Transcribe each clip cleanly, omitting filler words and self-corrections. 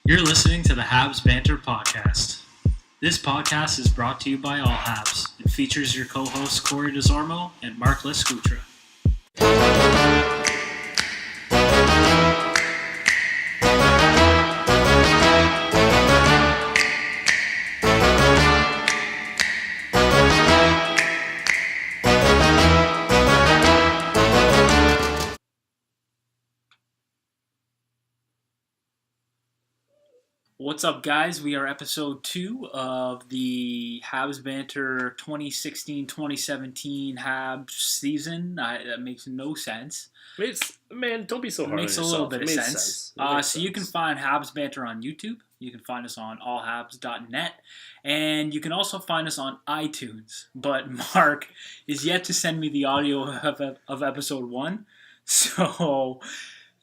You're listening to the Habs Banter podcast. This podcast is brought to you by all Habs. It features your co-hosts Corey DeSormo and Mark Lescutra. What's up, guys? We are episode 2 of the Habs Banter 2016-2017 Habs season. That makes no sense. Man, don't be so hard on yourself. It makes a little bit of sense. So you can find Habs Banter on YouTube. You can find us on allhabs.net. And you can also find us on iTunes. But Mark is yet to send me the audio of episode 1. So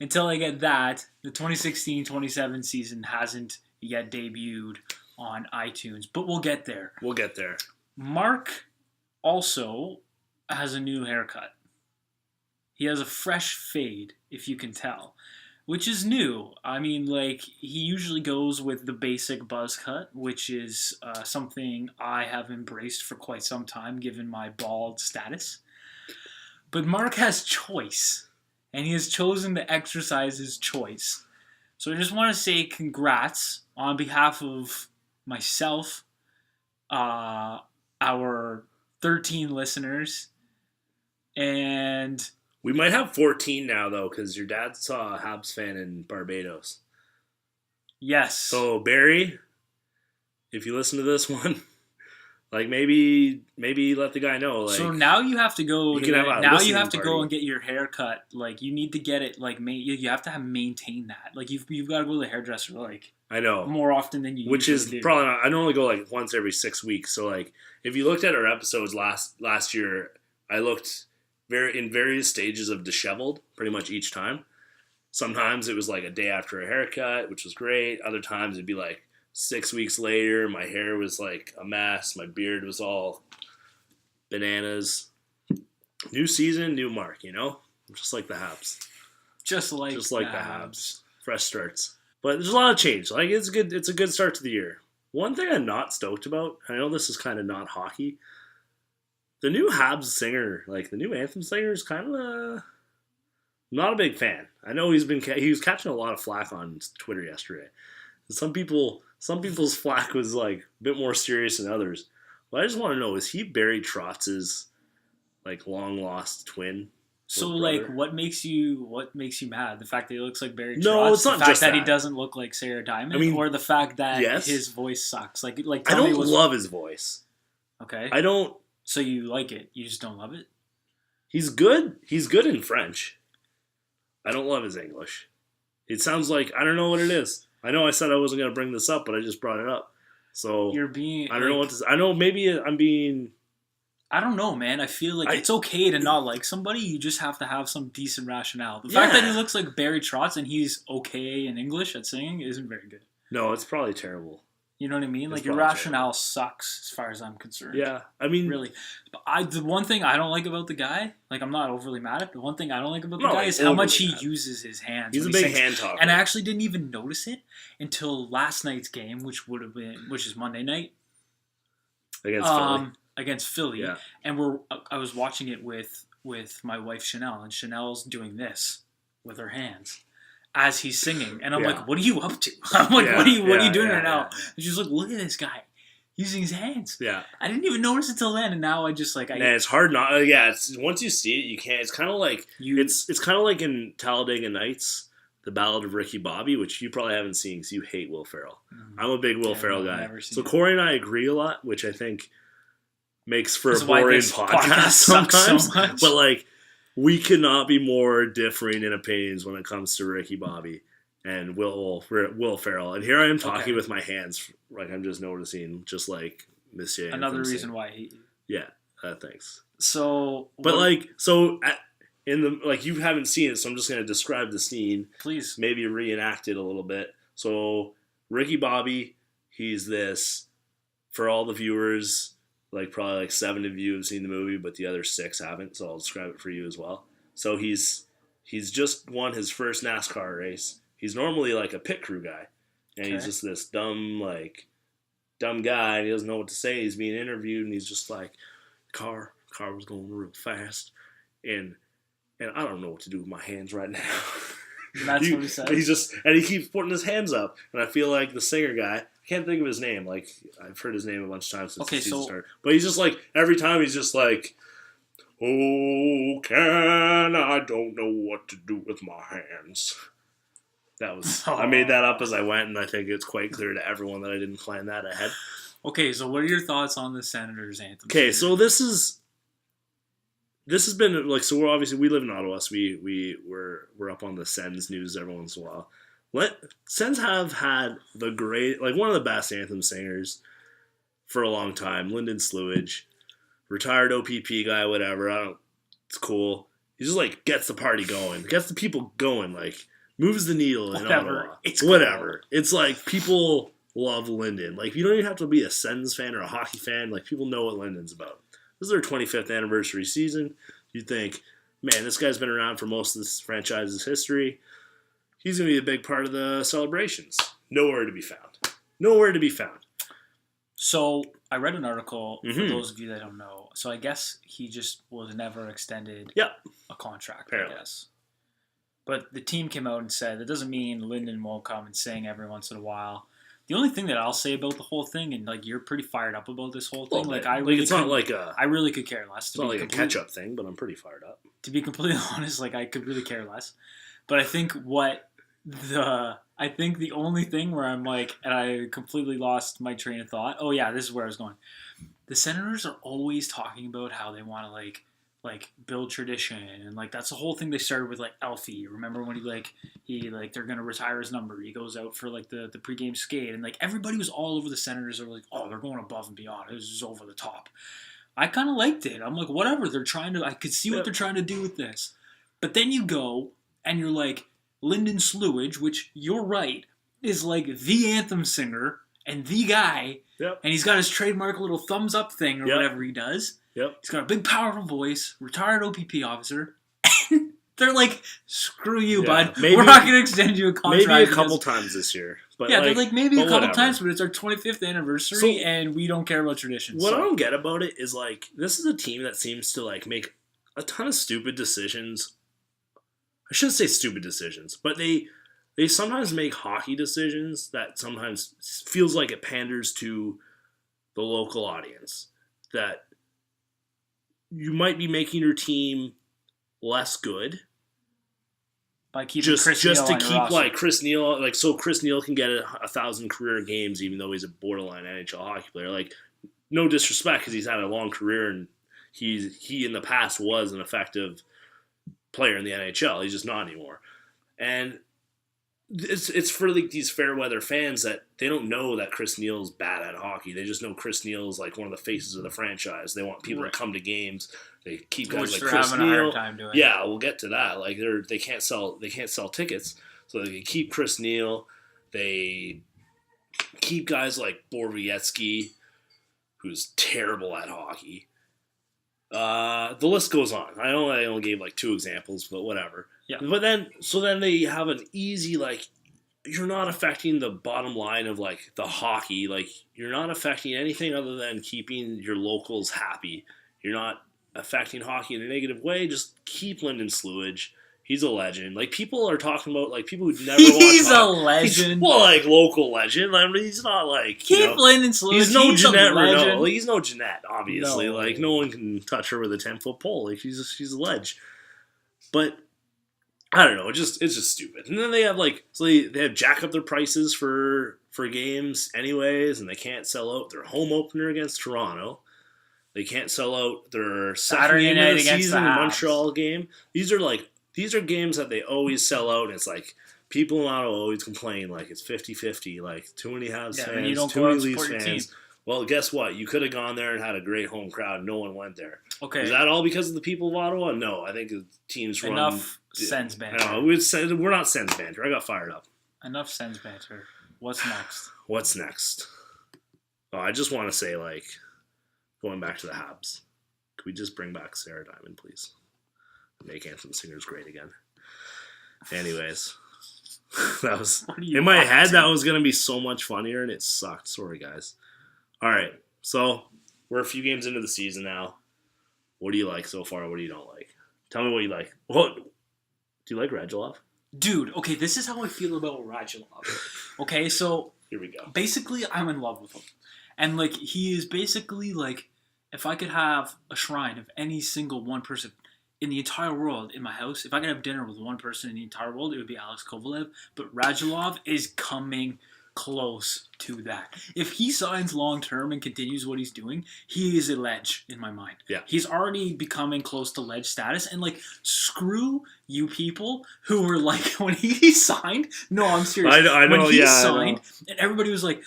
until I get that, the 2016-2017 season hasn't yet debuted on iTunes, but we'll get there. Mark also has a new haircut. He has a fresh fade, if you can tell, which is new. I mean, he usually goes with the basic buzz cut, which is something I have embraced for quite some time, given my bald status. But Mark has choice, and he has chosen to exercise his choice. So I just want to say congrats on behalf of myself, our 13 listeners, and we might have 14 now, though, because your dad saw a Habs fan in Barbados. Yes. So, Barry, if you listen to this one, maybe let the guy know. So now you have to go. You have to go and get your hair cut. You need to get it. You have to maintain that. You've got to go to the hairdresser. I know more often than you. Which is do. Probably not. I only go once every 6 weeks. So if you looked at our episodes last year, I looked in various stages of disheveled pretty much each time. Sometimes it was a day after a haircut, which was great. Other times it'd be 6 weeks later, my hair was a mess. My beard was all bananas. New season, new Mark, Just like the Habs. Just like the Habs. Fresh starts. But there's a lot of change. It's a good start to the year. One thing I'm not stoked about, I know this is kind of not hockey, the new Habs singer, the new anthem singer is kind of not a big fan. I know he was catching a lot of flack on Twitter yesterday. Some people's flack was a bit more serious than others. But I just want to know, is he Barry Trotz's long lost twin? So what makes you mad? The fact that he looks like Barry Trotz? No, it's not the fact just that he doesn't look like Sarah Diamond, or the fact that his voice sucks. I don't love his voice. Okay. I don't. So you like it? You just don't love it? He's good. He's good in French. I don't love his English. It sounds I don't know what it is. I know I said I wasn't going to bring this up, but I just brought it up. So you're being. I don't know what to say. I know maybe I'm being. I don't know, man. I feel it's okay to not like somebody. You just have to have some decent rationale. The fact that he looks like Barry Trotz and he's okay in English at singing isn't very good. No, it's probably terrible. You know what I mean? Your rationale sucks as far as I'm concerned. Yeah, I mean, really. But the one thing I don't like about the guy, I'm not overly mad at. The one thing I don't like about the guy is how much he uses his hands. He's a big hand talker, and I actually didn't even notice it until last night's game, which is Monday night against Philly. Yeah. And I was watching it with my wife Chanel, and Chanel's doing this with her hands as he's singing, and I'm like, "What are you up to?" I'm like, "What are you doing right now?" And she's like, "Look at this guy using his hands." Yeah, I didn't even notice it till then, and now I just it's hard not. It's once you see it, you can't. It's kind of it's kind of in Talladega Nights, the Ballad of Ricky Bobby, which you probably haven't seen because you hate Will Ferrell. Mm-hmm. I'm a big Will Ferrell guy, so Corey and I agree a lot, which I think makes for a boring podcast sometimes. So much. But we cannot be more differing in opinions when it comes to Ricky Bobby and Will Ferrell. And here I am talking with my hands, I'm just noticing, just like Monsieur. Another reason why I hate you. Yeah, thanks. So, but in the you haven't seen it, so I'm just going to describe the scene. Please, maybe reenact it a little bit. So Ricky Bobby, he's this for all the viewers. Probably 7 of you have seen the movie, but the other 6 haven't, so I'll describe it for you as well. So he's just won his first NASCAR race. He's normally a pit crew guy. And he's just this dumb guy, and he doesn't know what to say. He's being interviewed, and he's just like, car was going real fast, and I don't know what to do with my hands right now. And that's what he said. And he keeps putting his hands up, and I feel like the singer guy, I can't think of his name. Like, I've heard his name a bunch of times since the season started. But he's just like, every time he's just like, oh, I don't know what to do with my hands. That was, I made that up as I went, and I think it's quite clear to everyone that I didn't plan that ahead. Okay, so what are your thoughts on the Senators anthem? Okay, so this has been, like, so we live in Ottawa, so we're up on the Sens news every once in a while. Sens have had one of the best anthem singers for a long time, Lyndon Sluage, retired OPP guy, whatever. It's cool. He just like gets the party going, gets the people going, like moves the needle in Ottawa. Whatever. Cool. It's like people love Lyndon. Like you don't even have to be a Sens fan or a hockey fan. Like people know what Lyndon's about. This is their 25th anniversary season. You think, man, this guy's been around for most of this franchise's history. He's going to be a big part of the celebrations. Nowhere to be found. So I read an article, for those of you that don't know. So I guess he just was never extended a contract, apparently. I guess. But the team came out and said, that doesn't mean Lyndon won't come and sing every once in a while. The only thing that I'll say about the whole thing, and like you're pretty fired up about this whole thing, like I really I really could care less. It's not like a catch-up thing, but I'm pretty fired up. To be completely honest, like I could really care less. But I think the only thing where I'm like, and I completely lost my train of thought. Oh yeah, this is where I was going. The Senators are always talking about how they want to like build tradition, and like that's the whole thing they started with like Alfie. Remember when he they're gonna retire his number. He goes out for like the pregame skate, and like everybody was all over the Senators. They were like, oh, they're going above and beyond. It was just over the top. I kind of liked it. I'm like, whatever. I could see what they're trying to do with this. But then you go and you're like, Lyndon Sluage, which you're right, is like the anthem singer and the guy. Yep. And he's got his trademark little thumbs up thing or whatever he does. Yep. He's got a big, powerful voice, retired OPP officer. They're like, screw you, bud. We're not going to extend you a contract. Maybe a couple times this year. But yeah, they're like, maybe a couple times, but it's our 25th anniversary, and we don't care about traditions. What I don't get about it is, like, this is a team that seems to, like, make a ton of stupid decisions. I shouldn't say stupid decisions, but they sometimes make hockey decisions that sometimes feels like it panders to the local audience. That you might be making your team less good by keeping Chris Neil to keep roster. like Chris Neil, like so Chris Neil can get 1,000 career games even though he's a borderline NHL hockey player. Like, no disrespect because he's had a long career and he in the past was an effective player in the NHL. He's just not anymore. And it's for like these fair weather fans that they don't know that Chris Neil's bad at hockey. They just know Chris Neil's like one of the faces of the franchise. They want people to come to games. They keep guys like Chris Neil. A hard time doing. Yeah, we'll get to that. Like they can't sell tickets, so they can keep Chris Neil. They keep guys like Borowiecki, who's terrible at hockey. The list goes on. I only gave like 2 examples, but whatever. Yeah. But then they have an easy, like, you're not affecting the bottom line of, like, the hockey. Like, you're not affecting anything other than keeping your locals happy. You're not affecting hockey in a negative way. Just keep Lyndon Sluage. He's a legend. Like, people are talking about, like, people who never watch hockey. He's a legend. Well, like, local legend. I mean, he's not, like, keep Lyndon Sluage. He's no Jeanette Renault. Like, he's no Jeanette, obviously. No. Like, no one can touch her with a 10-foot pole. Like, she's a ledge. But I don't know. It's just stupid. And then they have they have jack up their prices for games anyways, and they can't sell out their home opener against Toronto. They can't sell out their second game of the season Montreal game. These are games that they always sell out, and it's like people in Ottawa always complain like it's 50-50, like too many Habs fans, too many Leafs fans. Well, guess what? You could have gone there and had a great home crowd. No one went there. Okay. Is that all because of the people of Ottawa? No, I think the teams run... Enough Sens banter. No, we're not Sens banter. I got fired up. Enough Sens banter. What's next? What's next? Oh, I just want to say, like, going back to the Habs, could we just bring back Sarah Diamond, please? Make anthem singers great again. Anyways, That was What are you in my up head. to? That was gonna be so much funnier, and it sucked. Sorry, guys. All right, so we're a few games into the season now. What do you like so far? What do you don't like? Tell me what you like. What do you like, Radulov? Dude, okay, this is how I feel about Radulov. Okay, so Here we go. basically I'm in love with him. And like he is basically like if I could have a shrine of any single one person in the entire world in my house, if I could have dinner with one person in the entire world, it would be Alex Kovalev. But Radulov is coming close to that. If he signs long term and continues what he's doing, he is a ledge in my mind. Yeah. He's already becoming close to ledge status, and like screw you people who were like when he signed. No, I'm serious. I know. When he Yeah, signed, and everybody was like,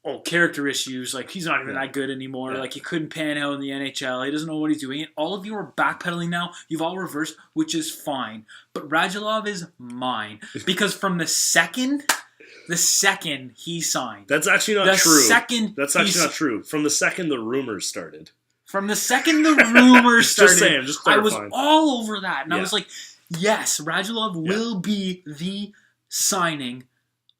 "Oh, character issues. Like he's not even that good anymore. Yeah. Like he couldn't pan out in the NHL. He doesn't know what he's doing." And all of you are backpedaling now. You've all reversed, which is fine. But Radulov is mine because from the second he signed, That's actually not the true. second That's actually not true. From the second the rumors started. From the second the rumors started, Just saying, just I was clarifying. all over that, and I Yeah. was like, "Yes, Radulov will be the signing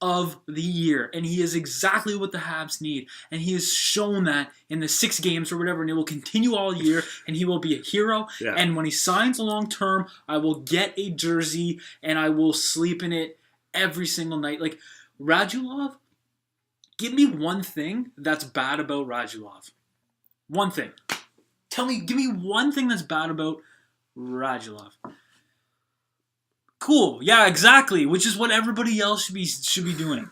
of the year, and he is exactly what the Habs need, and he has shown that in the 6 games or whatever, and it will continue all year, and he will be a hero. Yeah. And when he signs long term, I will get a jersey, and I will sleep in it every single night. Like Radulov, give me one thing that's bad about Radulov. One thing. Give me one thing that's bad about Radulov. Cool. Yeah, exactly. Which is what everybody else should be doing.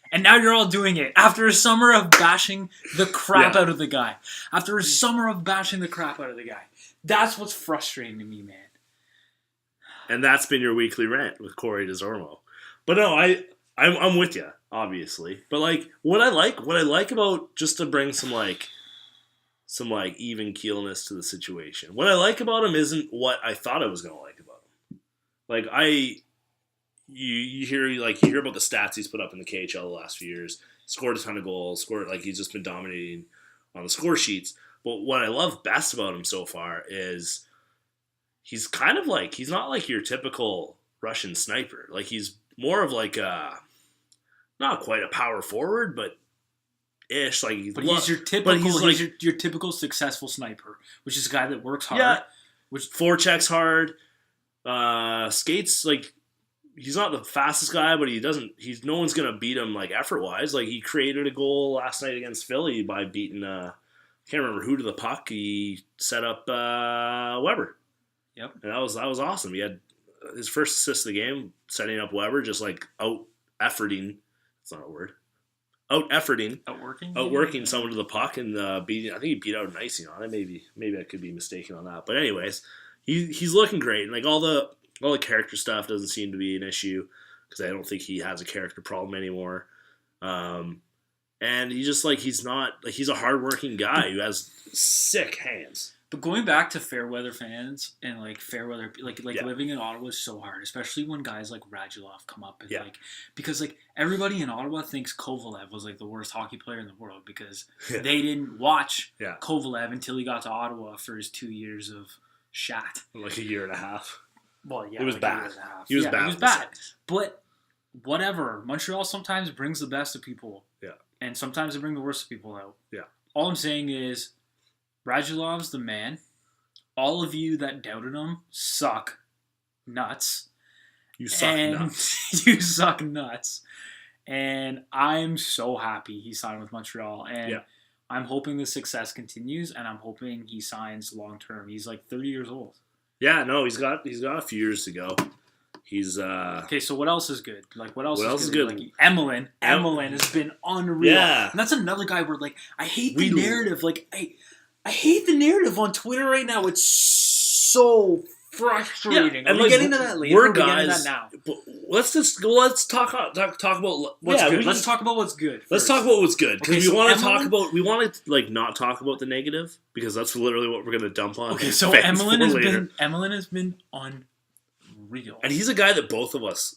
And now you're all doing it. After a summer of bashing the crap out of the guy. After a summer of bashing the crap out of the guy. That's what's frustrating to me, man. And that's been your weekly rant with Corey DeZormo. But no, I'm with you, obviously. But like what I like about, just to bring some even keelness to the situation. What I like about him isn't what I thought I was gonna like about him. Like you hear about the stats he's put up in the KHL the last few years. Scored a ton of goals. He's just been dominating on the score sheets. But what I love best about him so far is he's kind of like, he's not like your typical Russian sniper. Like he's more of like not quite a power forward, but ish. Like he's your typical successful sniper, which is a guy that works hard. Yeah, which forechecks hard, skates like. He's not the fastest guy, but no one's gonna beat him like effort wise. Like he created a goal last night against Philly by beating I can't remember who to the puck. He set up Weber. Yep, and that was awesome. He had his first assist of the game, setting up Weber, just like out-efforting. That's not a word. Outworking someone to the puck and beating. I think he beat out an icing on it. Maybe I could be mistaken on that. But anyways, he's looking great. And like all the character stuff doesn't seem to be an issue because I don't think he has a character problem anymore. And he's just like he's a hardworking guy who has sick hands. But going back to fair weather fans and like fair weather, like living in Ottawa is so hard, especially when guys like Radulov come up and like because like everybody in Ottawa thinks Kovalev was like the worst hockey player in the world because they didn't watch Kovalev until he got to Ottawa for his 2 years of shat. Like a year and a half. Well, yeah, it was like bad. He was bad. bad. But whatever. Montreal sometimes brings the best of people. Yeah. And sometimes they bring the worst of people out. Yeah. All I'm saying is Radulov's the man. All of you that doubted him suck nuts. You suck nuts. You suck nuts. And I'm so happy he signed with Montreal. And I'm hoping the success continues, and I'm hoping he signs long term. He's like 30 years old. Yeah, no, he's got a few years to go. He's okay. So what else is good? Like what else is good? Like Emelin has been unreal. Yeah, and that's another guy where like I hate the narrative. Like I hate the narrative on Twitter right now. It's so frustrating. Yeah, and we're getting to that later. We're getting to that now. But let's talk about what's good. Let's talk about what's good. Let's talk about what's good because we want to like not talk about the negative because that's literally what we're going to dump on. Okay, so Emelin has been unreal, and he's a guy that both of us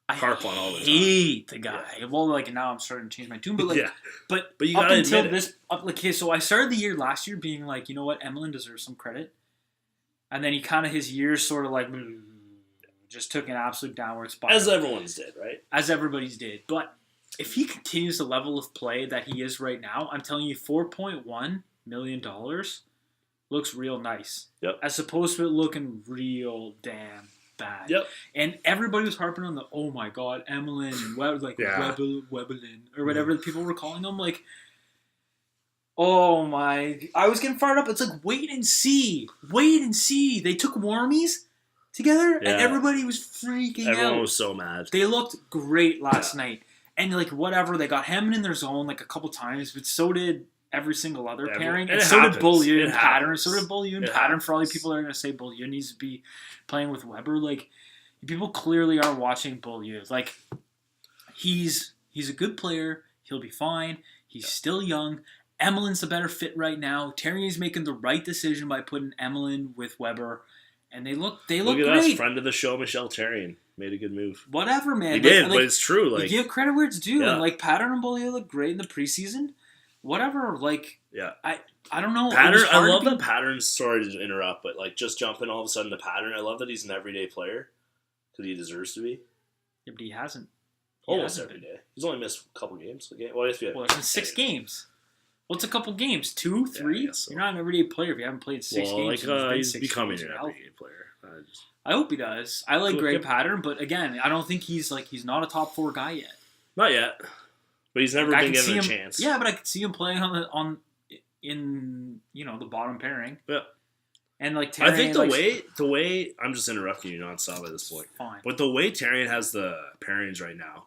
harp on all the time. I hate the guy. Yeah. Well, like now I'm starting to change my tune, but like, but you gotta up until admit this, okay, so I started the year last year being like, you know what, Emelin deserves some credit, and then he kind of his years sort of like just took an absolute downward spiral. As everyone's did, right? As everybody's did. But if he continues the level of play that he is right now, I'm telling you, $4.1 million looks real nice. Yep. As opposed to it looking real damn bad. Yep. And everybody was harping on the, oh my God, Emelin and Webelin, or whatever the people were calling him. Like, oh my, I was getting fired up. It's like, wait and see. Wait and see. They took warmies together, and everybody was freaking out. Everyone was so mad. They looked great last night. And, like, whatever, they got Hammond in their zone, like, a couple times, but so did every single other pairing. And so did Beaulieu and Pattern. So did Beaulieu and Pattern. For all you people that are going to say Beaulieu needs to be playing with Weber, like, people clearly are watching Beaulieu. Like, he's a good player. He'll be fine. He's still young. Emelin's the better fit right now. Terrier's making the right decision by putting Emelin with Weber. And they look great. Look at us, friend of the show, Michel Terrien. Made a good move. Whatever, man. He did, but it's true. Like, you give credit where it's due. And, like, Pattern and Beaulieu look great in the preseason. Whatever, like, I don't know. Pattern, I love that Pattern's, sorry to interrupt, but, like, just jumping all of a sudden to Pattern, I love that he's an everyday player. Because he deserves to be. Yeah, but he hasn't. Almost every day. He's only missed a couple games. Well, I guess it's been 6 games. What's a couple games? 2, 3? Yeah, so. You're not an everyday player if you haven't played 6 games. Like, he's becoming an everyday player. I hope he does. I like Greg Pattern, but again, I don't think he's not a top 4 guy yet. Not yet, but he's never been given a chance. Yeah, but I could see him playing in the bottom pairing. Yeah, and like Terrien, I think the way I'm just interrupting you nonstop at this point. Fine, but the way Terrien has the pairings right now,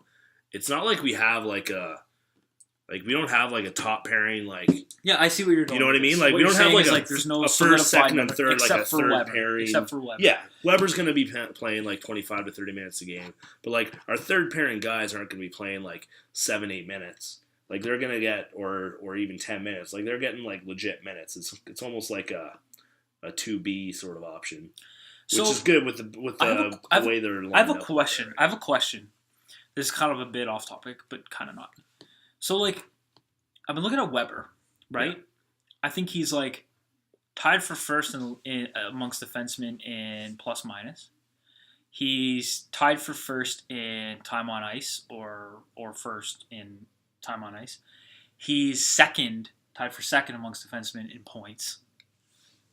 it's not like we have we don't have like a top pairing like. Yeah, I see what you're doing. You know what I mean? Like we don't have like there's no a first, second, and third like a third Weber, pairing. Except for Weber. Yeah, Weber's going to be playing like 25 to 30 minutes a game, but like our third pairing guys aren't going to be playing like 7-8 minutes. Like they're going to get or even 10 minutes. Like they're getting like legit minutes. It's almost like a 2B sort of option, which is good with the way they're. I have a question. This is kind of a bit off topic, but kind of not. So like. I've been looking at Weber, right? Yeah. I think he's like tied for first in amongst defensemen in plus minus. He's tied for first in time on ice or first in time on ice. He's tied for second amongst defensemen in points.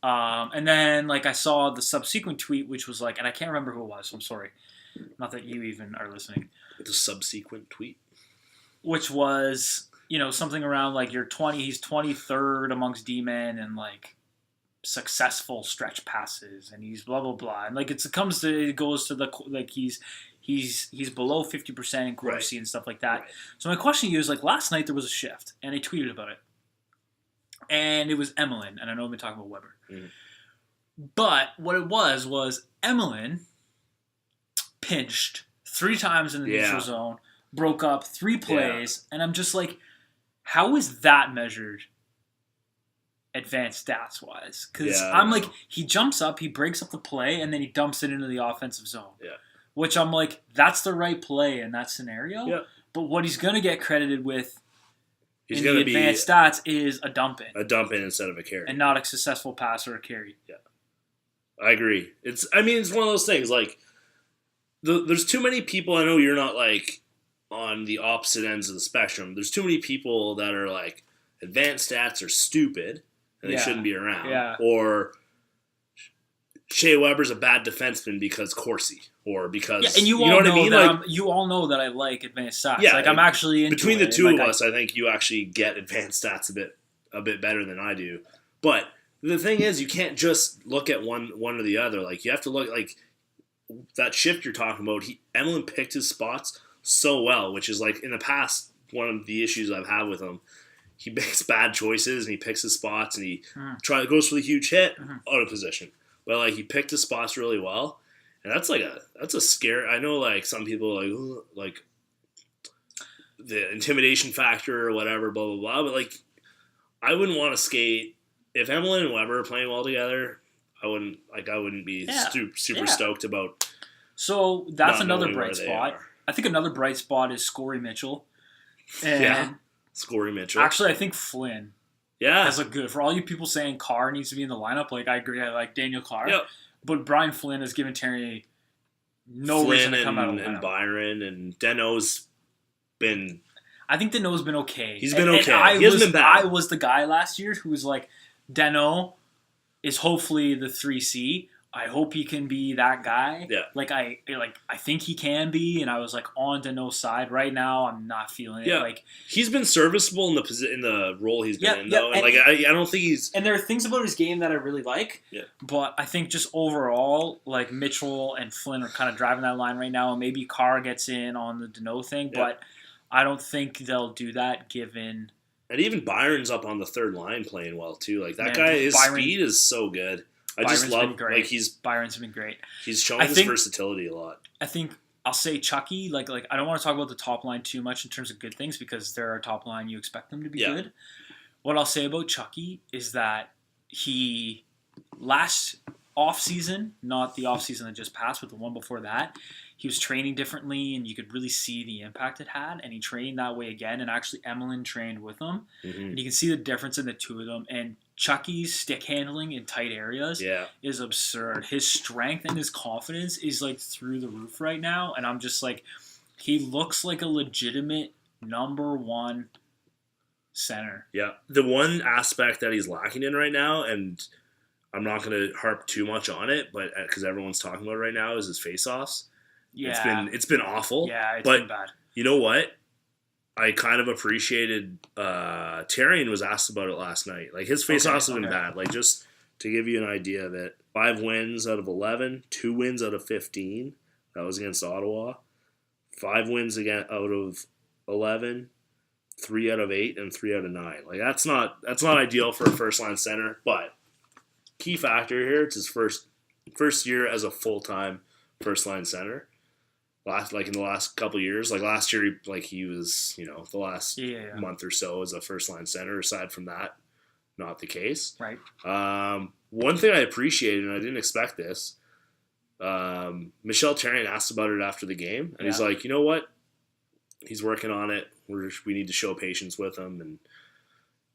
And then like I saw the subsequent tweet, which was like, and I can't remember who it was, so I'm sorry. Not that you even are listening. The subsequent tweet? Which was... something around like he's 23rd amongst D-men and like successful stretch passes and he's blah, blah, blah. And like it goes to the, like he's below 50% in Corsi and stuff like that. Right. So my question to you is like last night there was a shift and I tweeted about it and it was Emelin. And I know I've been talking about Weber, but what it was Emelin pinched 3 times in the neutral zone, broke up 3 plays, and I'm just like, how is that measured advanced stats-wise? Because I'm like, he jumps up, he breaks up the play, and then he dumps it into the offensive zone. Yeah. Which I'm like, that's the right play in that scenario. Yeah. But what he's going to get credited with in the advanced stats is a dump-in. A dump-in instead of a carry. And not a successful pass or a carry. Yeah. I agree. It's one of those things, like, there's too many people, I know you're not, like, on the opposite ends of the spectrum. There's too many people that are like advanced stats are stupid and they shouldn't be around. Yeah. Or Shea Weber's a bad defenseman because Corsi or because and you know what I mean? Like, you all know that I like advanced stats. Yeah, like I'm actually into between the two of us, I think you actually get advanced stats a bit better than I do. But the thing is, you can't just look at one or the other. Like you have to look like that shift you're talking about. Emelin picked his spots so well, which is like in the past one of the issues I've had with him. He makes bad choices and he picks his spots and he goes for the huge hit out of position. But like he picked his spots really well, and that's a scare. I know like some people like the intimidation factor or whatever, blah blah blah. But like I wouldn't want to skate if Emelin and Weber are playing well together. I wouldn't be super stoked about. So that's another bright spot. I think another bright spot is Scory Mitchell. And Scory Mitchell. Actually, I think Flynn has looked good. For all you people saying Carr needs to be in the lineup, like I agree, I like Daniel Carr. Yep. But Brian Flynn has given Terry no reason to come out of the and lineup. Byron and Deno's been. I think Deno's been okay. He's been okay. He hasn't been bad. I was the guy last year who was like, Deno is hopefully the 3C. I hope he can be that guy. Yeah. I think he can be, and I was like on Deno's side. Right now, I'm not feeling it. Yeah. Like he's been serviceable in the role he's been in though, and I don't think he's. And there are things about his game that I really like. Yeah. But I think just overall, like Mitchell and Flynn are kind of driving that line right now, and maybe Carr gets in on the Deno thing, but I don't think they'll do that given. And even Byron's up on the third line playing well too. Like that guy, his speed is so good. Just love Byron's been great. He's showing his versatility a lot. I think I'll say Chucky. Like I don't want to talk about the top line too much in terms of good things because they're a top line. You expect them to be good. What I'll say about Chucky is that he last off season, not the off season that just passed, but the one before that, he was training differently, and you could really see the impact it had. And he trained that way again, and actually Emlyn trained with him, and you can see the difference in the two of them. And Chucky's stick handling in tight areas is absurd. His strength and his confidence is like through the roof right now, and I'm just like, he looks like a legitimate number one center. Yeah, the one aspect that he's lacking in right now, and I'm not going to harp too much on it, but because everyone's talking about it right now, is his face-offs. Yeah, it's been awful. Yeah, it's been bad. You know what? I kind of appreciated Therrien was asked about it last night. Like his face-offs have been bad. Like just to give you an idea of it, 5 wins out of 11, 2 wins out of 15. That was against Ottawa. 5 wins again out of 11, 3 out of 8, and 3 out of 9. Like that's not ideal for a first-line center, but key factor here, it's his first year as a full-time first-line center. In the last couple of years, like last year, he was, the last month or so as a first-line center. Aside from that, not the case. Right. One thing I appreciated, and I didn't expect this, Michel Therrien asked about it after the game, and he's like, you know what? He's working on it. We need to show patience with him, and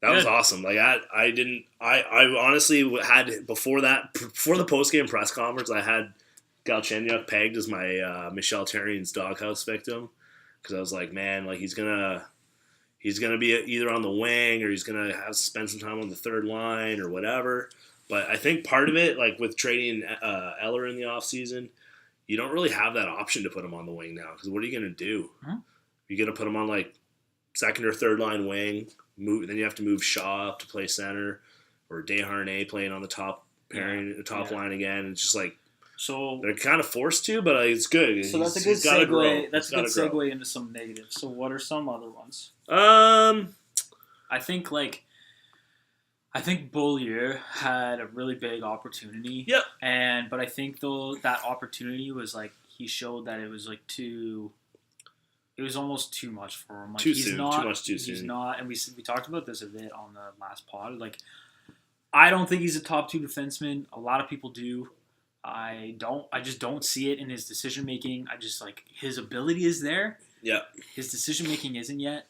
that was awesome. Like I honestly had before the post-game press conference, I had Galchenyuk pegged as my Michel Therrien's doghouse victim because I was like, man, like he's gonna be either on the wing or he's gonna have to spend some time on the third line or whatever. But I think part of it, like with trading Eller in the offseason, you don't really have that option to put him on the wing now because what are you gonna do? You're gonna put him on like second or third line wing. Then you have to move Shaw up to play center or Desharnais playing on the top line again. It's just like. So they're kind of forced to, but it's good. So that's a good segue. That's a good segue into some negatives. So what are some other ones? I think Beaulieu had a really big opportunity. Yeah. But I think though that opportunity was like he showed that it was like too. It was almost too much for him. Like, too soon. Too much too soon. He's not, and we talked about this a bit on the last pod. Like, I don't think he's a top 2 defenseman. A lot of people do. I just don't see it in his decision making. I just like his ability is there. Yeah. His decision making isn't yet.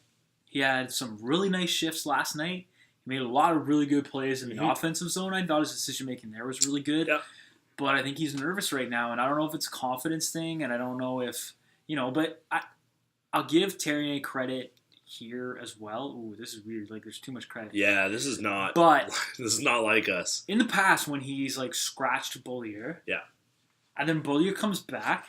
He had some really nice shifts last night. He made a lot of really good plays in the offensive zone. I thought his decision making there was really good. Yeah. But I think he's nervous right now, and I don't know if it's a confidence thing, and I don't know if but I'll give Therrien credit here as well. Ooh, this is weird. Like, there's too much credit. Yeah, this is not. But this is not like us. In the past, when he's like scratched Beaulieu, and then Beaulieu comes back,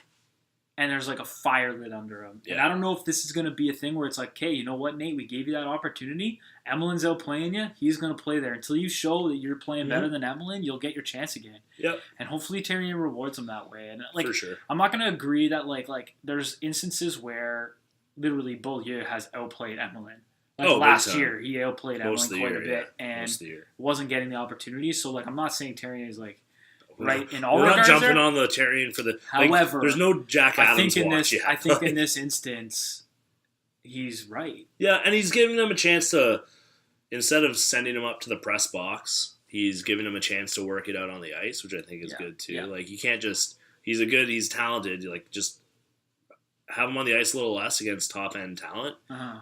and there's like a fire lit under him. Yeah. And I don't know if this is going to be a thing where it's like, hey, you know what, Nate, we gave you that opportunity. Emelin's out playing you. He's going to play there until you show that you're playing better than Emelin. You'll get your chance again. Yep. And hopefully Therrien rewards him that way. And like, for sure. I'm not going to agree that like there's instances where literally Beaulieu has outplayed Emelin. Like last year, he outplayed Emelin quite a bit and wasn't getting the opportunities. So like, I'm not saying Therrien is like right in all regards. We're not jumping on the Therrien for the. However, there's no Jack Adams watch yet. I think in this instance, he's right. Yeah, and he's giving them a chance to, instead of sending him up to the press box, he's giving him a chance to work it out on the ice, which I think is good too. Yeah. Like you can't just. He's talented. Like just. Have him on the ice a little less against top-end talent.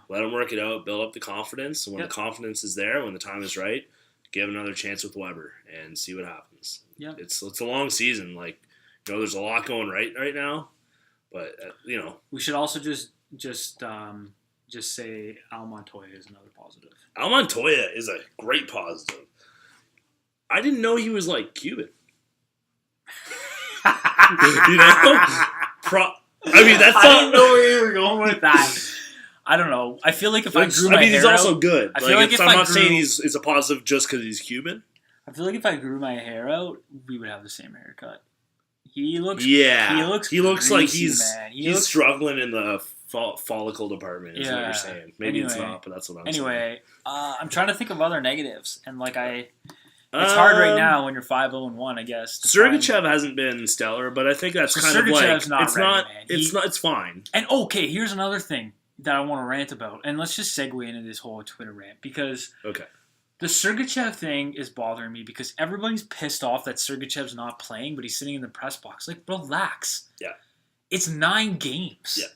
Let him work it out, build up the confidence. And when the confidence is there, when the time is right, give another chance with Weber and see what happens. Yeah. It's a long season. Like, there's a lot going right now. But we should also just say Al Montoya is another positive. Al Montoya is a great positive. I didn't know he was like Cuban. That's I didn't know where you were going with that. I don't know. I feel like if I grew my hair he's also out, good. I feel like if I'm I not grew, saying it's a positive just because he's Cuban. I feel like if I grew my hair out, we would have the same haircut. He looks like he's looks, struggling in the follicle department. Is what you're saying. Maybe it's not, but that's what I'm saying. Anyway, I'm trying to think of other negatives, and it's hard right now when you're 5-0-1, I guess. Sergachev hasn't been stellar, but I think that's kind of it's fine. And okay, here's another thing that I want to rant about, and let's just segue into this whole Twitter rant because the Sergachev thing is bothering me because everybody's pissed off that Sergachev's not playing, but he's sitting in the press box. Like, relax. Yeah, it's 9 games. Yeah.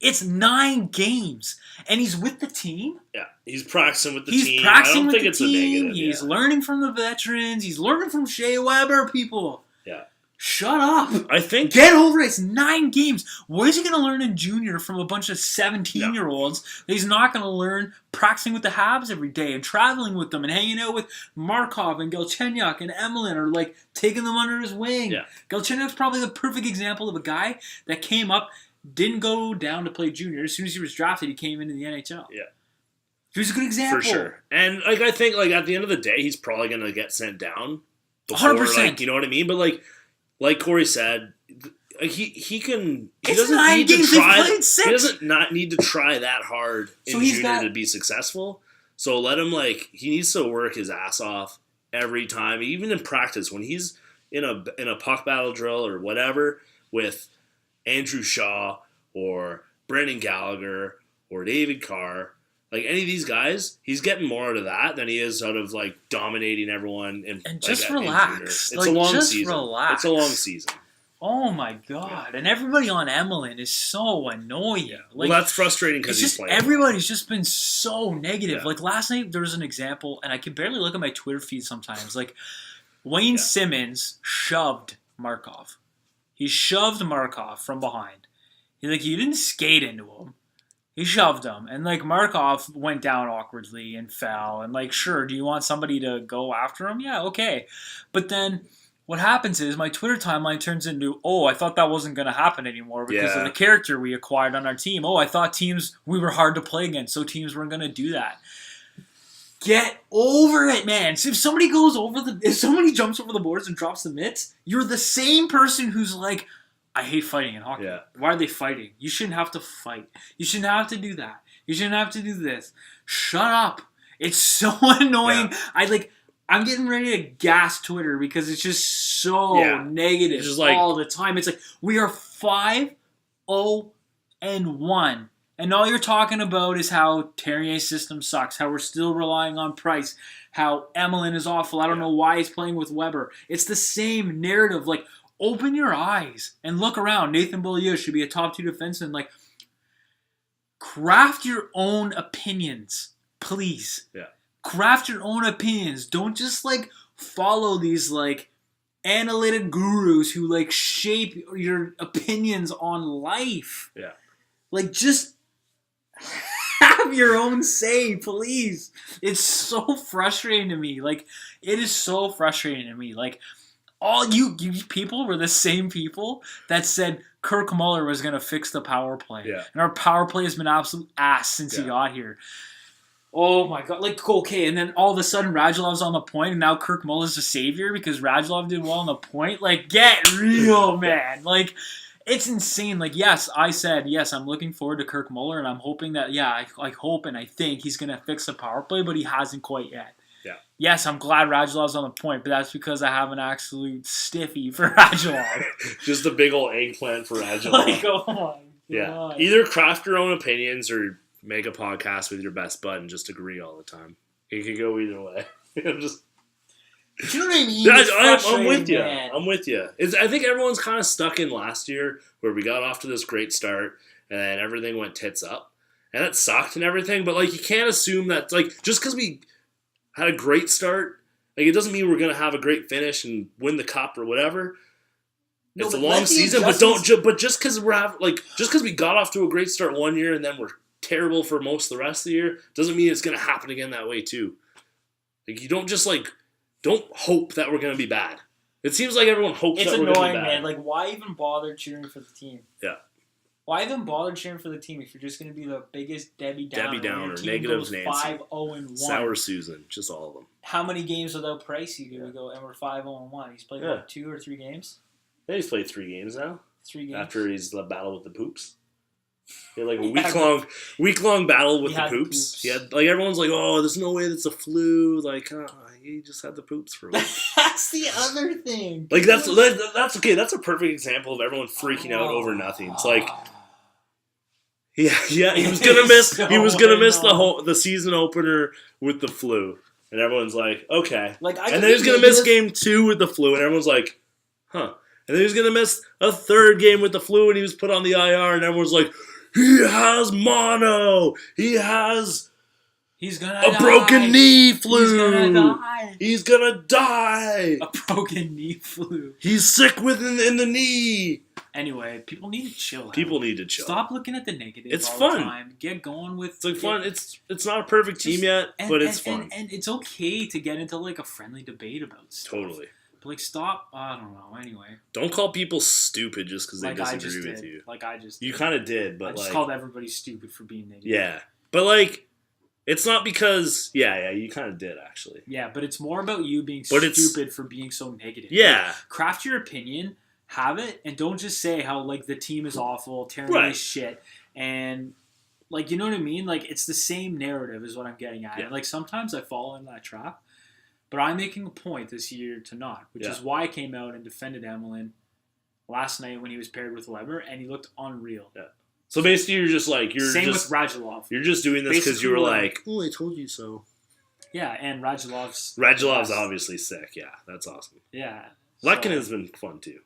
It's 9 games, and he's with the team. Yeah, he's practicing with the team. He's practicing with the team. He's learning from the veterans. He's learning from Shea Weber, people. Yeah. Shut up. I think... Get over it. It's 9 games. What is he going to learn in junior from a bunch of 17-year-olds that he's not going to learn practicing with the Habs every day and traveling with them and hanging out with Markov and Galchenyuk and Emelin or, taking them under his wing? Yeah. Galchenyuk's probably the perfect example of a guy that came up, didn't go down to play junior. As soon as he was drafted, he came into the NHL. Yeah. He was a good example. For sure. And, I think, at the end of the day, he's probably going to get sent down. Before, 100%. You know what I mean? But, like Corey said, he can... He it's doesn't 9 need games. to try, He played 6. He doesn't not need to try that hard in junior to be successful. So let him, he needs to work his ass off every time. Even in practice, when he's in a puck battle drill or whatever with Andrew Shaw or Brendan Gallagher or David Carr, any of these guys, he's getting more out of that than he is out of dominating everyone. And just relax. It's a long season. Relax. It's a long season. Oh my god! Yeah. And everybody on Emelin is so annoying. Yeah. Well, that's frustrating because he's playing. Everybody's just been so negative. Yeah. Last night there was an example, and I can barely look at my Twitter feed sometimes. Wayne Simmons shoved Markov. He shoved Markov from behind. He didn't skate into him. He shoved him, and Markov went down awkwardly and fell. And sure, do you want somebody to go after him? Yeah, okay. But then what happens is my Twitter timeline turns into, I thought that wasn't going to happen anymore because of the character we acquired on our team. I thought we were hard to play against, so teams weren't going to do that. Get over it, man. So if somebody jumps over the boards and drops the mitts, you're the same person who's I hate fighting in hockey. Yeah. Why are they fighting? You shouldn't have to fight. You shouldn't have to do that. You shouldn't have to do this. Shut up. It's so annoying. Yeah. I'm getting ready to gas Twitter because it's just so negative just all the time. It's we are 5-0-1. And all you're talking about is how Terrier's system sucks, how we're still relying on Price, how Emelin is awful. I don't know why he's playing with Weber. It's the same narrative. Open your eyes and look around. Nathan Beaulieu should be a top 2 defenseman. Craft your own opinions, please. Yeah. Craft your own opinions. Don't just follow these analytic gurus who shape your opinions on life. Yeah. Just have your own say, please. It's so frustrating to me. It is so frustrating to me. All you people were the same people that said Kirk Muller was going to fix the power play. Yeah. And our power play has been absolute ass since he got here. Oh my god. Okay, and then all of a sudden Radulov's on the point, and now Kirk Muller's the savior because Radulov did well on the point. Get real, man. It's insane. Yes, I said, yes, I'm looking forward to Kirk Muller, and I'm hoping that, I hope and I think he's going to fix the power play, but he hasn't quite yet. Yeah. Yes, I'm glad Radulov's on the point, but that's because I have an absolute stiffy for Radulov. Just a big old eggplant for Radulov. Oh my god. Yeah. Either craft your own opinions or make a podcast with your best bud and just agree all the time. It could go either way. I'm just... Do you know what I mean? I'm with you. Man. I'm with you. I think everyone's kind of stuck in last year where we got off to this great start and then everything went tits up. And it sucked and everything, but you can't assume that just because we had a great start, it doesn't mean we're going to have a great finish and win the cup or whatever. It's a long season, but but just because we got off to a great start one year and then we're terrible for most of the rest of the year doesn't mean it's going to happen again that way too. Like you don't just don't hope that we're going to be bad. It seems like everyone hopes that we're going to be bad. It's annoying, man. Like why even bother cheering for the team? Yeah. Why even bother cheering for the team if you're just going to be the biggest Debbie Downer, negative Nancy, 5-0-1, Sour Susan, just all of them. How many games without Pricey do we go? And we're 5-0-1. He's played 2 or 3 games. Yeah, he's played 3 games now. 3 games after he's the battle with the poops. He had a week long battle with the poops. He had everyone's like, oh, there's no way that's a flu. He just had the poops for a week. That's the other thing. That's okay. That's a perfect example of everyone freaking out over nothing. It's like. Yeah, he was gonna miss. He was gonna miss the season opener with the flu, and everyone's like, okay. And then he's gonna miss game 2 with the flu, and everyone's like, huh. And then he's gonna miss a 3rd game with the flu, and he was put on the IR, and everyone's like, he has mono. He's gonna die. Broken knee flu. He's gonna die. A broken knee flu. He's sick in the knee. Anyway, people need to chill. People need to chill. Stop looking at the negative. It's all fun. The time. Get going with. It's fun. It's not a perfect team yet, but it's fun. And it's okay to get into a friendly debate about stuff. Totally. But stop. I don't know. Anyway. Don't call people stupid just because they disagree with you. You kind of did, but I just called everybody stupid for being negative. Yeah, but it's not because you kind of did actually. Yeah, but it's more about you being stupid for being so negative. Yeah. Craft your opinion. Have it, and don't just say how the team is awful, Terry is shit, and you know what I mean. It's the same narrative is what I'm getting at. Yeah. And sometimes I fall into that trap, but I'm making a point this year to not, which is why I came out and defended Emelin last night when he was paired with Weber, and he looked unreal. Yeah. So basically, you're just with Radulov. You're just doing this because you were like, "Oh, I told you so." Yeah, and Radulov's obviously sick. Yeah, that's awesome. Yeah, Lekkonen's been fun too.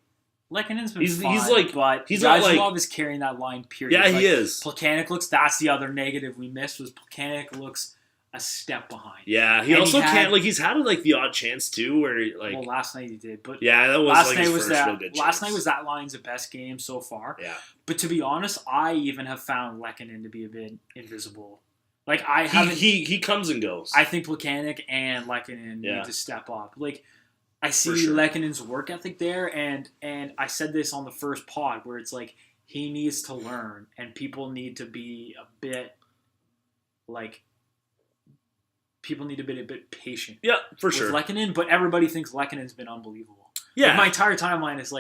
Lekkonen's been fun, but Radulov is carrying that line, period. Yeah, he is. Plekanec that's the other negative we missed, was Plekanec looks a step behind. Yeah, he also can't, he's had, the odd chance, too, where, Well, last night he did, but... Yeah, that was, his first real good chance. Last night was that line's best game so far. Yeah. But to be honest, I even have found Lekkonen to be a bit invisible. He comes and goes. I think Plekanec and Lekkonen need to step up. I see Lekkonen's work ethic there, and I said this on the first pod, where it's he needs to learn, and people need to be a bit people need to be a bit patient. Yeah, for sure. With Lekkonen, but everybody thinks Lekkonen's been unbelievable. Yeah, my entire timeline is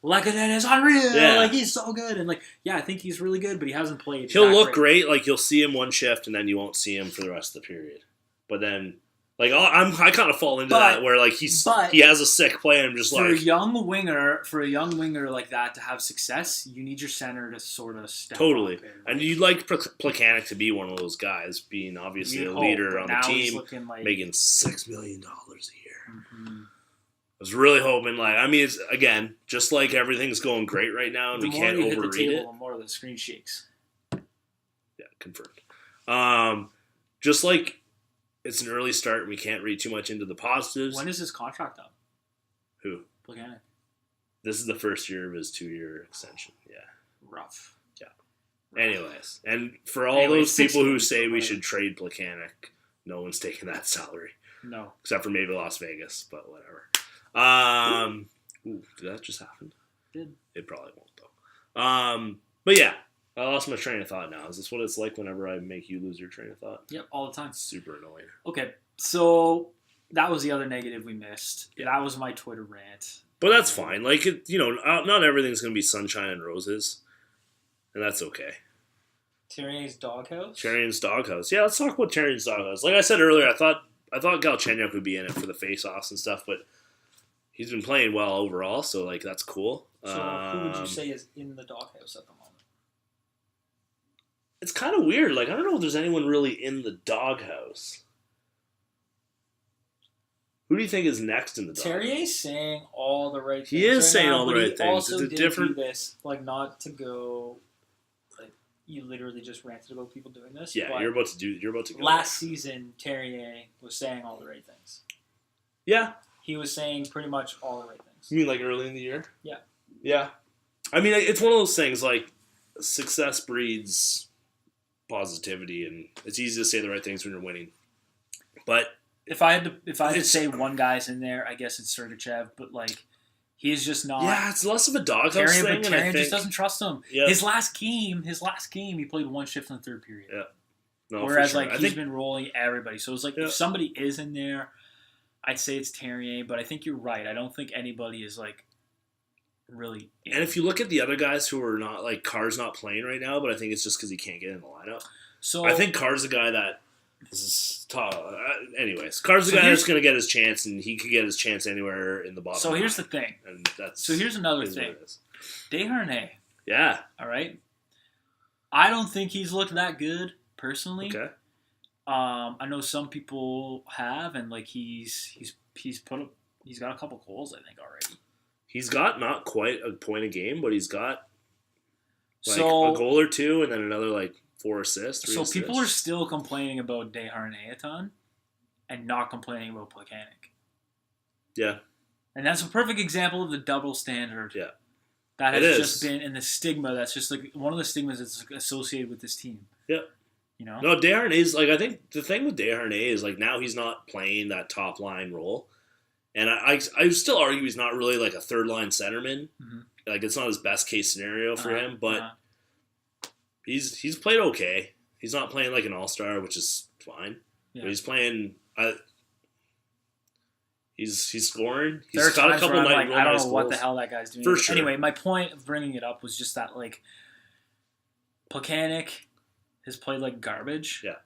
Lekkonen is unreal. Yeah, he's so good, and I think he's really good, but he hasn't played. He'll look great. You'll see him one shift, and then you won't see him for the rest of the period. But then. I kind of fall into that where he has a sick play and I'm just for a young winger like that to have success, you need your center to sort of step up. And you'd like Plekanec to be one of those guys, being obviously a leader on the team, making $6 million a year. Mm-hmm. I was really hoping it's again just everything's going great right now and we can't overread it. The more the screen shakes. Yeah, confirmed. Just it's an early start. We can't read too much into the positives. When is his contract up? Who? Plekanec. This is the first year of his 2-year extension. Yeah. Rough. Yeah. Anyways, and for all those people who say we should trade Plekanec, no one's taking that salary. No. Except for maybe Las Vegas, but whatever. Ooh, did that just happen? Did. It probably won't, though. But yeah. I lost my train of thought now. Is this what it's like whenever I make you lose your train of thought? Yep, all the time. Super annoying. Okay, so that was the other negative we missed. Yeah. That was my Twitter rant. But that's fine. Not everything's going to be sunshine and roses. And that's okay. Tyrion's doghouse? Tyrion's doghouse. Yeah, let's talk about Tyrion's doghouse. Like I said earlier, I thought Galchenyuk would be in it for the face-offs and stuff, but he's been playing well overall, so that's cool. So who would you say is in the doghouse at the moment? It's kind of weird. I don't know if there's anyone really in the doghouse. Who do you think is next in the doghouse? Terrier's saying all the right things. He is saying all the right things. Also did do this, not to go. You literally just ranted about people doing this. Yeah, you're about to go. Last season, Terrier was saying all the right things. Yeah. He was saying pretty much all the right things. You mean early in the year? Yeah. Yeah. I mean, it's one of those things, like, success breeds positivity, and it's easy to say the right things when you're winning. But if I had to say one guy's in there, I guess it's Sergachev, but like he's just not. Yeah, it's less of a doghouse thing. But Therrien just doesn't trust him. Yeah. His last game, he played one shift in the third period. Yeah. No, whereas sure. like he's been rolling everybody, so it's like if somebody is in there, I'd say it's Therrien. But I think you're right. I don't think anybody is like really. And if you look at the other guys who are not like Carr's not playing right now, but I think it's just because he can't get in the lineup. So I think Carr's a guy that. This is tough. Anyways, Carr's the guy that's going to get his chance, and he could get his chance anywhere in the bottom. So here's the thing. And here's another thing. Desharnais. Yeah. All right. I don't think he's looked that good personally. Okay. I know some people have, and like he's got a couple goals I think already. He's got not quite a point a game, but he's got like a goal or two, and then another like. 4 assists. So people are still complaining about Desharnais a ton, and not complaining about Plekanec. Yeah, and that's a perfect example of the double standard. Yeah, that has just been in the stigma. That's just like one of the stigmas that's associated with this team. Yeah, you know. No, Desharnais is like I think the thing with Desharnais is like now he's not playing that top line role, and I still argue he's not really like a third line centerman. Mm-hmm. Like it's not his best case scenario for him, but. He's played okay. He's not playing like an all-star, which is fine. Yeah. But he's playing. He's scoring. He's got a couple night. I don't know what the hell that guy's doing. For sure. Anyway, my point of bringing it up was just that like Plekanec has played like garbage. Yeah.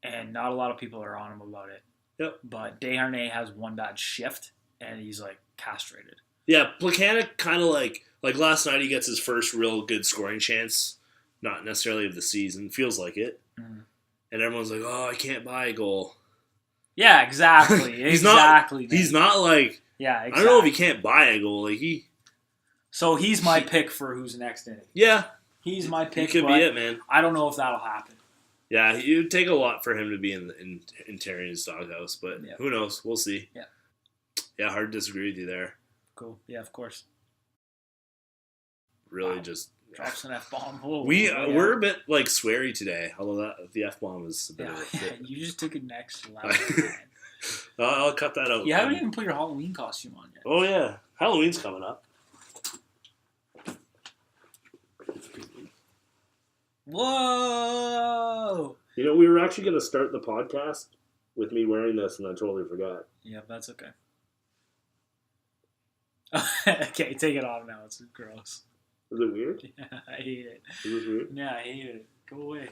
And not a lot of people are on him about it. Yep. But Desharnais has one bad shift, and he's like castrated. Yeah, Plekanec kind of like last night he gets his first real good scoring chance. Not necessarily of the season. Feels like it. Mm. And everyone's like, oh, I can't buy a goal. Yeah, exactly. He's exactly. not like... Yeah, exactly. I don't know if he can't buy a goal. Like So he's my pick for who's next inning. Yeah. He's my pick. He could be it, man. I don't know if that'll happen. Yeah, it would take a lot for him to be in Therrien's doghouse, but who knows? We'll see. Yeah. Yeah, hard to disagree with you there. Cool. Yeah, of course. Really just... Drops an F-bomb. We're a bit like sweary today, although the F-bomb is a bit of a you just took it next level. I'll cut that out. You haven't even put your Halloween costume on yet. Oh yeah, Halloween's coming up. Whoa! You know, we were actually going to start the podcast with me wearing this, and I totally forgot. Yeah, that's okay. Okay, take it off now. It's gross. Is it weird? Yeah, I hate it. Is it weird? Yeah, I hate it. Go away.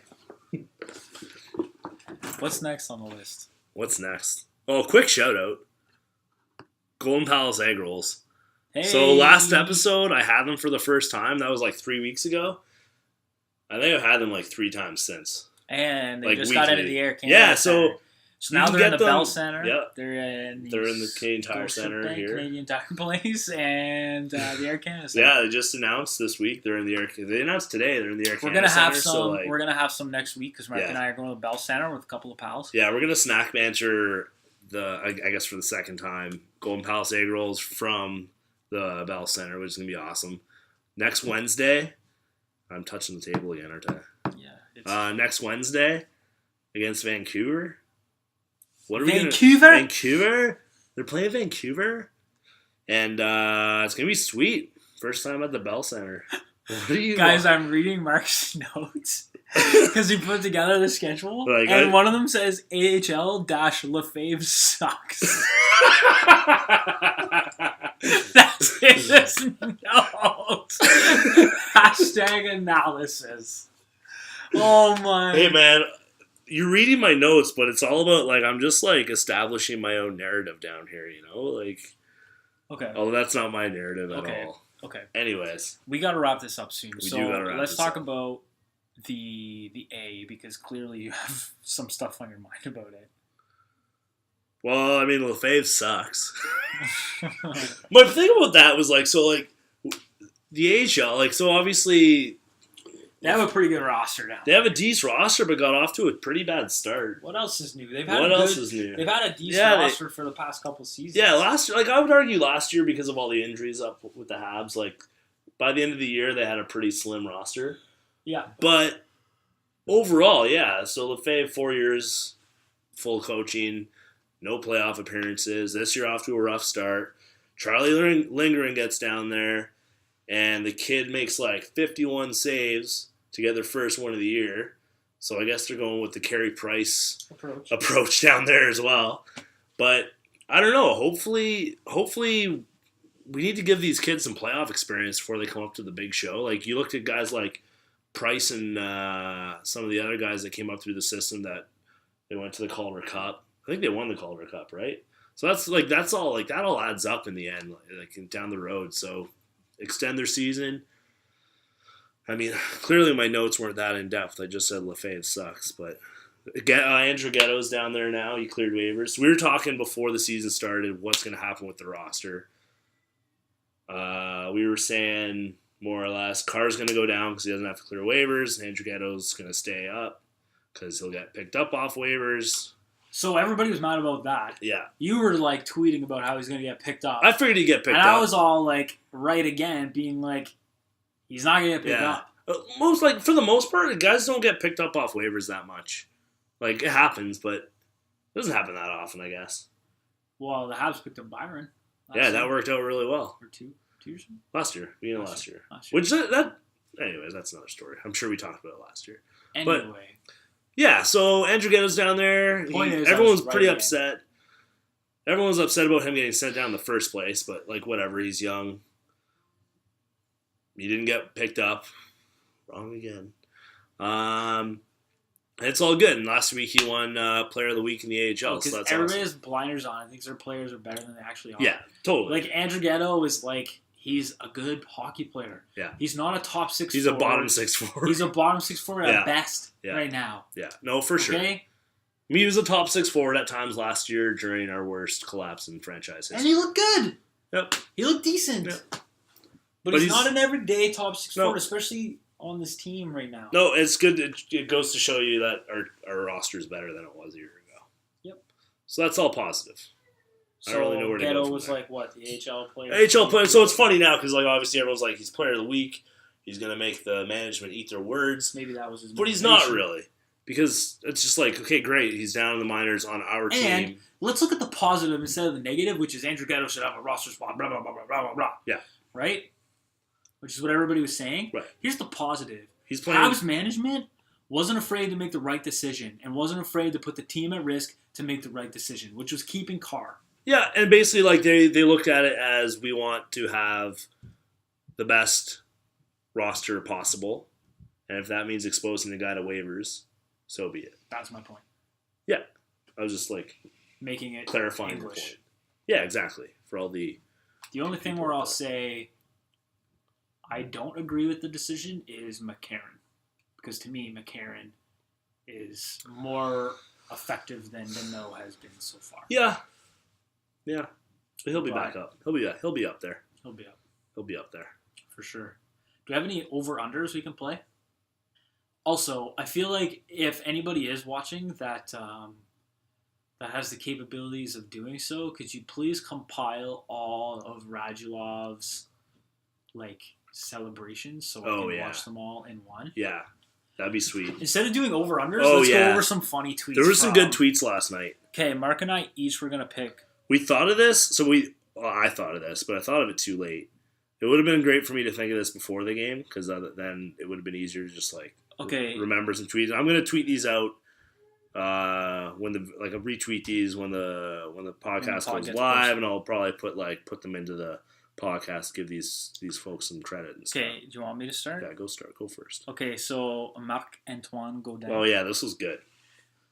What's next on the list? What's next? Oh, quick shout out. Golden Palace egg rolls. Hey. So last episode, I had them for the first time. That was like 3 weeks ago. I think I've had them like 3 times since. And they like just weekly. got into the Air Canada. Yeah, so now they're in the Bell Center. Yep. They're in the Canadian Tire Center here. Canadian Tire Place and the Air Canada Center. Yeah, they just announced this week they're in the Air. They announced today they're in the Air Canada Center. We're gonna have some next week because Mark and I are going to the Bell Center with a couple of pals. Yeah, we're gonna snack banter I guess for the second time Golden Palace egg rolls from the Bell Center, which is gonna be awesome. Next Wednesday, I'm touching the table again, aren't I? Yeah. Next Wednesday against Vancouver. What are Vancouver? Vancouver? They're playing Vancouver? And it's going to be sweet. First time at the Bell Center. What are you Guys, I'm reading Mark's notes because he put together the schedule. And one of them says AHL-Lefebvre sucks. That's his notes. Hashtag analysis. Oh my. Hey man, you're reading my notes, but it's all about like I'm just like establishing my own narrative down here, you know? Like okay. Oh, that's not my narrative at all. Okay. Anyways. We gotta wrap this up soon. We do gotta wrap let's this talk up. about the A because clearly you have some stuff on your mind about it. Well, I mean Lefebvre sucks. My thing about that was like the AHL, like so obviously they have a pretty good roster now. They have a decent roster, but got off to a pretty bad start. What else is new? What else is new? They've had a decent roster for the past couple seasons. Yeah, last year, like I would argue last year because of all the injuries up with the Habs, like by the end of the year, they had a pretty slim roster. Yeah. But overall, yeah. So Lefebvre, 4 years, full coaching, no playoff appearances. This year off to a rough start. Charlie Lindgren gets down there, and the kid makes like 51 saves to get their first one of the year. So I guess they're going with the Carey Price approach down there as well. But I don't know. Hopefully, we need to give these kids some playoff experience before they come up to the big show. Like, you looked at guys like Price and some of the other guys that came up through the system that they went to the Calder Cup. I think they won the Calder Cup, right? So that's all. Like, that all adds up in the end, like down the road. So extend their season. I mean, clearly my notes weren't that in depth. I just said Lefebvre sucks, but Andrew Ghetto's down there now. He cleared waivers. We were talking before the season started what's going to happen with the roster. We were saying more or less Carr's going to go down because he doesn't have to clear waivers. And Andrew Ghetto's going to stay up because he'll get picked up off waivers. So everybody was mad about that. Yeah. You were like tweeting about how he's going to get picked up. I figured he'd get picked up. And I was all like, right again, being like, he's not going to get picked up. For the most part, guys don't get picked up off waivers that much. Like, it happens, but it doesn't happen that often, I guess. Well, the Habs picked up Byron. Yeah, that worked out really well. Or two years ago? Last year. Beginning of last year. Which, anyways, that's another story. I'm sure we talked about it last year. Anyway. But, yeah, so Andrew Ghetto's down there. Everyone's pretty upset. Everyone was upset about him getting sent down in the first place, but, like, whatever. He's young. He didn't get picked up. Wrong again. It's all good. And last week he won Player of the Week in the AHL. Because everybody has blinders on and thinks their players are better than they actually are. Yeah, totally. Like, Andrew Ghetto is like, he's a good hockey player. Yeah. He's not a top 6 He's forward. a bottom 6 forward. He's a bottom 6 forward at best right now. Yeah, no, for sure. Okay? I mean, he was a top 6 forward at times last year during our worst collapse in franchise history. And he looked good. Yep. He looked decent. Yep. But he's not an everyday top 6 forward, especially on this team right now. No, it's good. It goes to show you that our roster is better than it was a year ago. Yep. So that's all positive. So I don't really know where to Ghetto go was there. like, what, the AHL player? AHL player. So it's funny now because, like, obviously everyone's like, he's Player of the Week. He's going to make the management eat their words. Maybe that was his But he's not really. Because it's just like, okay, great. He's down in the minors on our team. And let's look at the positive instead of the negative, which is Andrew Ghetto should have a roster spot, blah, blah, blah, blah, blah, blah. Yeah. Right? Which is what everybody was saying. Right. Here's the positive. He's playing. Habs management wasn't afraid to make the right decision and wasn't afraid to put the team at risk to make the right decision, which was keeping Carr. Yeah, and basically, like, they looked at it as we want to have the best roster possible. And if that means exposing the guy to waivers, so be it. That's my point. Yeah. I was just, like, making it clarifying English. the point. Yeah, exactly. For all the only thing where I'll say I don't agree with the decision is McCarron. Because to me, McCarron is more effective than Deneau has been so far. Yeah. Yeah. But he'll be back up. He'll be up there. He'll be up. He'll be up there. For sure. Do we have any over-unders we can play? Also, I feel like if anybody is watching that that has the capabilities of doing so, could you please compile all of Radulov's celebrations so I can watch them all in one? Yeah, that'd be sweet. Instead of doing over-unders, let's go over some funny tweets. There were some good tweets last night. Okay, Mark and I each were going to pick. We thought of this, I thought of this, but I thought of it too late. It would have been great for me to think of this before the game, because then it would have been easier to just remember some tweets. I'm going to tweet these out I'll retweet these when the podcast goes live, and I'll probably put them into the podcast, give these folks some credit and stuff. Okay, do you want me to start? Yeah, go first. Okay, so Marc-Antoine Gaudin. Oh yeah, this was good.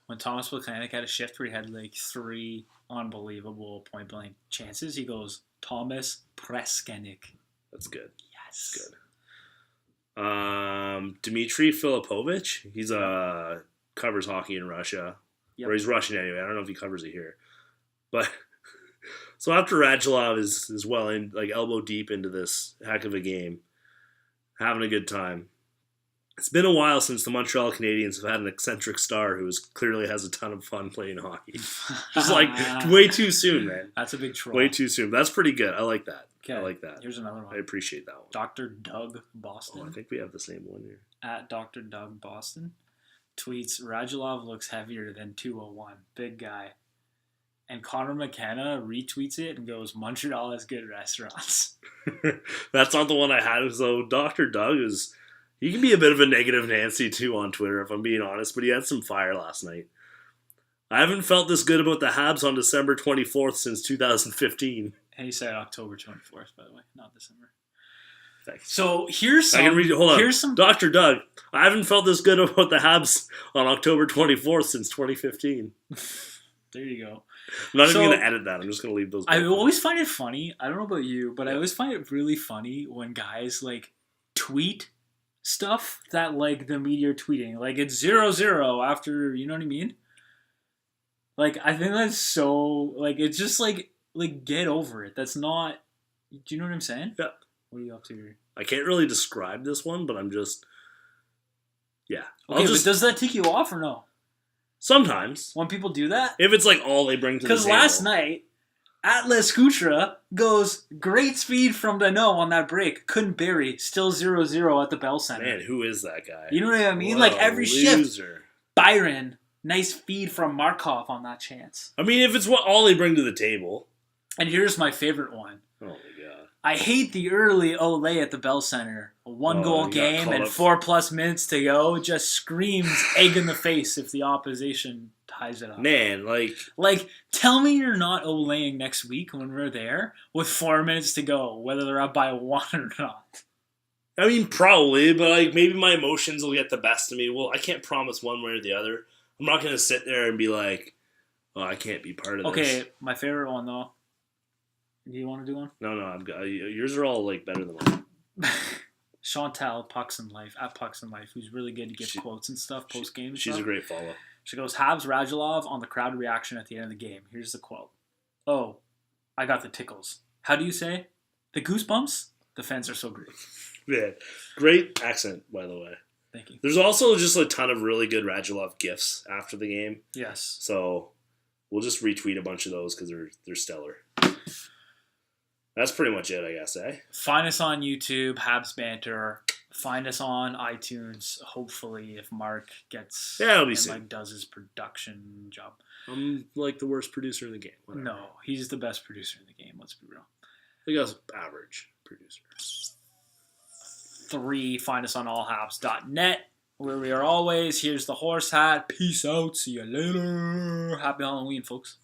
When Thomas Plekanec had a shift where he had 3 unbelievable point blank chances, he goes, Thomas Plekanec. That's good. Yes. That's good. Dmitry Filipovich, he's covers hockey in Russia. Yep. Or he's Russian anyway. I don't know if he covers it here. But so after Radulov is well in, elbow deep into this heck of a game, having a good time, It's been a while since the Montreal Canadiens have had an eccentric star who clearly has a ton of fun playing hockey. Just like way too soon, man. That's a big troll. Way too soon. That's pretty good. I like that. Okay. I like that. Here's another one. I appreciate that one. Dr. Doug Boston. Oh, I think we have the same one here. At Dr. Doug Boston tweets, Radulov looks heavier than 201. Big guy. And Connor McKenna retweets it and goes, Montreal has good restaurants. That's not the one I had. So Dr. Doug is... He can be a bit of a negative Nancy, too, on Twitter, if I'm being honest, but he had some fire last night. I haven't felt this good about the Habs on December 24th since 2015. And he said October 24th, by the way, not December. Thanks. So here's some... I can read it. Hold on. Here's some... Dr. Doug, I haven't felt this good about the Habs on October 24th since 2015. There you go. I'm not even going to edit that. I'm just going to leave those. I always find it funny. I don't know about you, but I always find it really funny when guys, like, tweet stuff that, like, the media are tweeting. Like, it's 0-0 after, you know what I mean? Like, I think that's so, like, it's just, like, get over it. That's not, do you know what I'm saying? Yeah. What are you up to here? I can't really describe this one, but I'm just, yeah. Okay, but does that tick you off or no? Sometimes. When people do that? If it's, like, all they bring to the table. Because last night, Atlas Kuchera goes great speed from Danault on that break. Couldn't bury. Still 0-0 at the Bell Center. Man, who is that guy? You know what I mean? What like every shift. Byron, nice feed from Markov on that chance. I mean, if it's all they bring to the table. And here's my favorite one. Oh, my God. I hate the early Olay at the Bell Center. A one-goal game and 4+ minutes to go. Just screams egg in the face if the opposition ties it up. Man, Like, tell me you're not Olaying next week when we're there with 4 minutes to go, whether they're up by 1 or not. I mean, probably, but, like, maybe my emotions will get the best of me. Well, I can't promise one way or the other. I'm not going to sit there and be like, oh, I can't be part of this. Okay, my favorite one, though. Do you want to do one? No, yours are all, like, better than mine. Chantal Pucks in Life, at Pucks in Life, who's really good to give quotes and stuff post-game. She's a great follow. She goes, Habs Radulov on the crowd reaction at the end of the game. Here's the quote. Oh, I got the tickles. How do you say? The goosebumps? The fans are so great. Yeah, great accent, by the way. Thank you. There's also just a ton of really good Radulov gifs after the game. Yes. So we'll just retweet a bunch of those because they're stellar. That's pretty much it, I guess, eh? Find us on YouTube, Habs Banter. Find us on iTunes. Hopefully, if Mark gets it'll be soon. Like does his production job. I'm like the worst producer in the game. Whatever. No, he's the best producer in the game. Let's be real. I guess average producer. 3. Find us on allhabs.net, where we are always. Here's the horse hat. Peace out. See you later. Happy Halloween, folks.